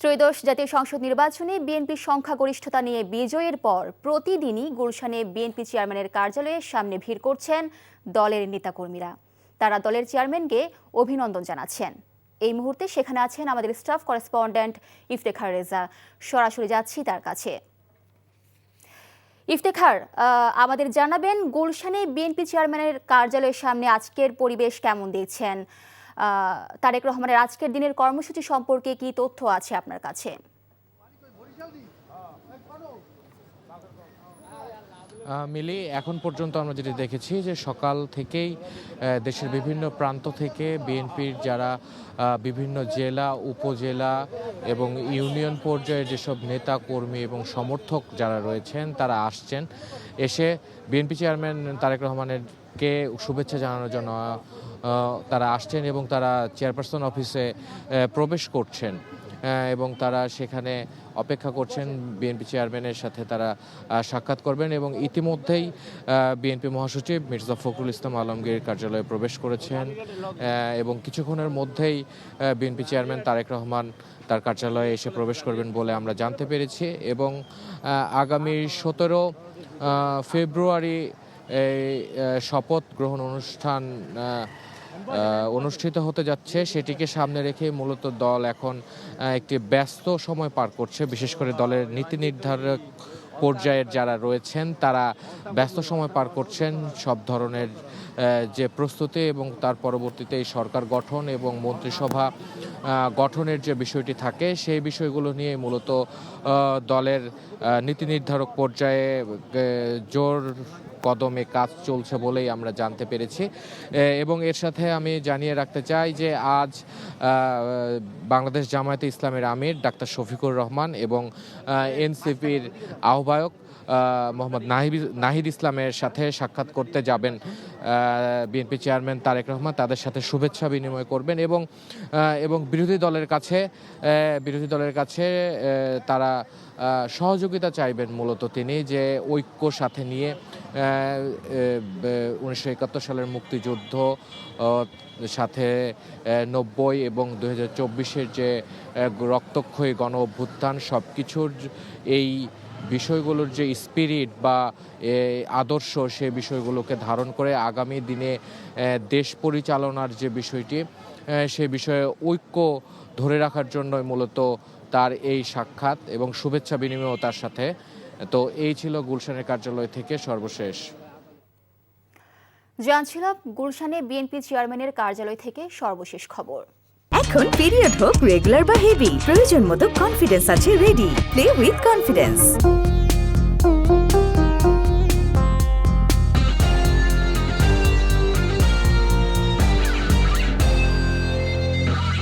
ত্রয়োদশ জাতীয় সংসদ নির্বাচনে বিএনপির সংখ্যাগরিষ্ঠতা নিয়ে বিজয়ের পর প্রতিদিনই গুলশানে বিএনপি চেয়ারম্যানের কার্যালয়ের সামনে ভিড় করছেন দলের নেতাকর্মীরা। তারা দলের চেয়ারম্যানকে অভিনন্দন জানাচ্ছেন। এই মুহূর্তে সেখানে আছেন আমাদের স্টাফ করেসপন্ডেন্ট ইফতেখার রেজা। সরাসরি যাচ্ছি তার কাছে। ইফতেখার, আমাদের জানাবেন গুলশানে বিএনপি চেয়ারম্যানের কার্যালয়ের সামনে আজকের পরিবেশ কেমন দেখছেন? তারেক রহমানের আজকের দিনের কর্মসূচি সম্পর্কে কি তথ্য আছে আপনার কাছে? মিলি, এখন পর্যন্ত আমরা যেটি দেখেছি যে সকাল থেকেই দেশের বিভিন্ন প্রান্ত থেকে বিএনপির যারা বিভিন্ন জেলা, উপজেলা এবং ইউনিয়ন পর্যায়ের যেসব নেতা কর্মী এবং সমর্থক যারা রয়েছেন তারা আসছেন, এসে বিএনপি চেয়ারম্যান তারেক রহমানেরকে শুভেচ্ছা জানানোর জন্য তারা আসছেন এবং তারা চেয়ারপারসন অফিসে প্রবেশ করছেন এবং তারা সেখানে অপেক্ষা করছেন বিএনপি চেয়ারম্যানের সাথে তারা সাক্ষাৎ করবেন। এবং ইতিমধ্যেই বিএনপি মহাসচিব মির্জা ফখরুল ইসলাম আলমগীর কার্যালয়ে প্রবেশ করেছেন এবং কিছুক্ষণের মধ্যেই বিএনপি চেয়ারম্যান তারেক রহমান তার কার্যালয়ে এসে প্রবেশ করবেন বলে আমরা জানতে পেরেছি। এবং আগামী 17 ফেব্রুয়ারি শপথ গ্রহণ অনুষ্ঠান অনুষ্ঠিত হতে যাচ্ছে, সেটিকে সামনে রেখে মূলত দল এখন একটি ব্যস্ত সময় পার করছে। বিশেষ করে দলের নীতি নির্ধারক পর্যায়ের যারা রয়েছেন তারা ব্যস্ত সময় পার করছেন সব ধরনের যে প্রস্তুতি এবং তার পরবর্তীতে এই সরকার গঠন এবং মন্ত্রিসভা গঠনের যে বিষয়টি থাকে সেই বিষয়গুলো নিয়ে মূলত দলের নীতি নির্ধারক পর্যায়ে জোর কদমে কাজ চলছে বলেই আমরা জানতে পেরেছি। এবং এর সাথে আমি জানিয়ে রাখতে চাই যে আজ বাংলাদেশ জামায়াতে ইসলামের আমির ডাক্তার শফিকুর রহমান এবং এনসিপির আহ্বায়ক মোহাম্মদ নাহিদ ইসলামের সাথে সাক্ষাৎ করতে যাবেন বিএনপি চেয়ারম্যান তারেক রহমান। তাদের সাথে শুভেচ্ছা বিনিময় করবেন এবং বিরোধী দলের কাছে তারা সহযোগিতা চাইবেন মূলত তিনি, যে ঐক্য সাথে নিয়ে 1971 সালের মুক্তিযুদ্ধ সাথে 90 এবং 2024-এর যে রক্তক্ষয়ী গণ অভ্যুত্থান সব কিছুর এই বিষয়গুলোর যে স্পিরিট বা আদর্শ, সে বিষয়গুলোকে ধারণ করে আগামী দিনে দেশ পরিচালনার যে বিষয়টি, সে বিষয়ে ঐক্য ধরে রাখার জন্যই মূলত তার এই সাক্ষাৎ এবং শুভেচ্ছা বিনিময় তার সাথে। তো এই ছিল গুলশানের কার্যালয় থেকে সর্বশেষ। জানছিলাম গুলশানে বিএনপি চেয়ারম্যানের কার্যালয় থেকে সর্বশেষ খবর। এখন পিরিয়ড হোক রেগুলার বা হেভি, প্রয়োজন মতো কনফিডেন্স আছে রেডি। Play with confidence.